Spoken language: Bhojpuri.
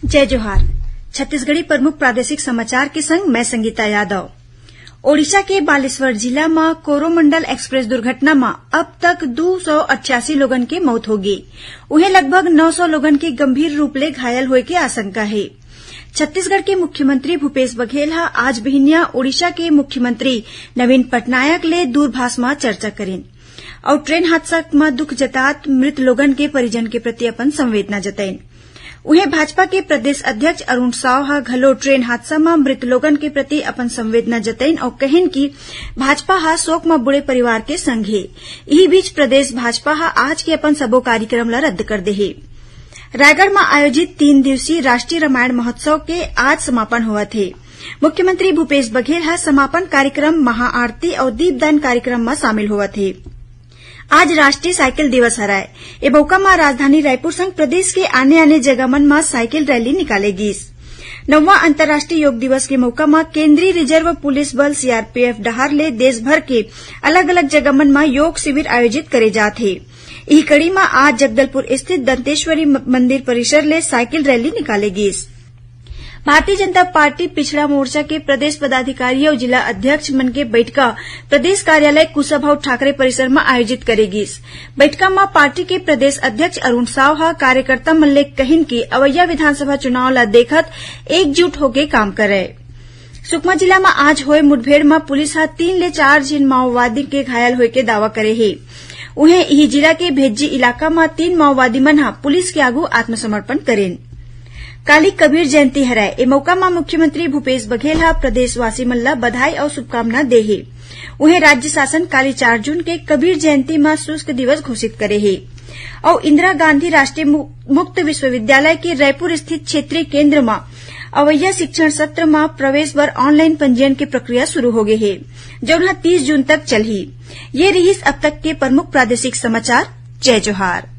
जय जोहार। छत्तीसगढ़ी प्रमुख प्रादेशिक समाचार के संग मैं संगीता यादव। ओडिशा के बालेश्वर जिला में कोरोमंडल एक्सप्रेस दुर्घटना में अब तक 288 लोगन के मौत होगी। उन्हें लगभग 900 लोगन के गंभीर रूप ले घायल होए के आशंका है। छत्तीसगढ़ के मुख्यमंत्री भूपेश बघेल आज बिहनिया ओडिशा के मुख्यमंत्री नवीन पटनायक ले दूरभाष में चर्चा करें और ट्रेन हादसा में दुख जतात मृत लोगन के परिजन के प्रति अपन संवेदना जताइन। उन्हें भाजपा के प्रदेश अध्यक्ष अरुण साव घलो ट्रेन हादसा में मृत लोगन के प्रति अपन संवेदना जताइन और कहिन कि भाजपा शोक में बुड़े परिवार के संग है। यही बीच प्रदेश भाजपा आज के अपन सबो कार्यक्रम ला रद्द कर दे है। रायगढ़ में आयोजित 3 दिवसीय राष्ट्रीय रामायण महोत्सव के आज समापन हुआ थे। मुख्यमंत्री भूपेश बघेल समापन कार्यक्रम महाआरती और दीपदान कार्यक्रम में शामिल हुआ थे। आज राष्ट्रीय साइकिल दिवस हराय। ए मौका में राजधानी रायपुर संग प्रदेश के आने आने जगह मन में साइकिल रैली निकालेगी। 9वां अंतर्राष्ट्रीय योग दिवस के मौका में केंद्रीय रिजर्व पुलिस बल सीआरपीएफ डहार ले देश भर के अलग अलग जगह मन में योग शिविर आयोजित करे जात है। यही कड़ी में आज जगदलपुर स्थित दंतेश्वरी मंदिर परिसर ले साइकिल रैली निकालेगी। भारतीय जनता पार्टी पिछड़ा मोर्चा के प्रदेश पदाधिकारी और जिला अध्यक्ष मन के बैठका प्रदेश कार्यालय कुशाभाऊ ठाकरे परिसर में आयोजित करेगी। बैठका में पार्टी के प्रदेश अध्यक्ष अरुण साव कार्यकर्ता मन ले कहिन की अवैया विधानसभा चुनाव ला देखत एकजुट होके काम करे। सुकमा जिला में आज होए मुठभेड़ में पुलिस 3 ले 4 जिन माओवादी के घायल होए के दावा करे है। उन्हें यही जिला के भेज्जी इलाका में 3 माओवादी मन पुलिस के आगू आत्मसमर्पण करेन। काली कबीर जयंती हराय। ए मौका में मुख्यमंत्री भूपेश बघेल प्रदेशवासी मन ला बधाई और शुभकामना दे है। उन्हें राज्य शासन काली 4 जून के कबीर जयंती में शुष्क दिवस घोषित करे है और इंदिरा गांधी राष्ट्रीय मुक्त विश्वविद्यालय के रायपुर स्थित क्षेत्रीय केंद्र में अवैया शिक्षण सत्र में प्रवेश बर ऑनलाइन पंजीयन की प्रक्रिया शुरू हो गई है, जो 30 जून तक चलही। ये रही अब तक के प्रमुख प्रादेशिक समाचार। जय जोहार।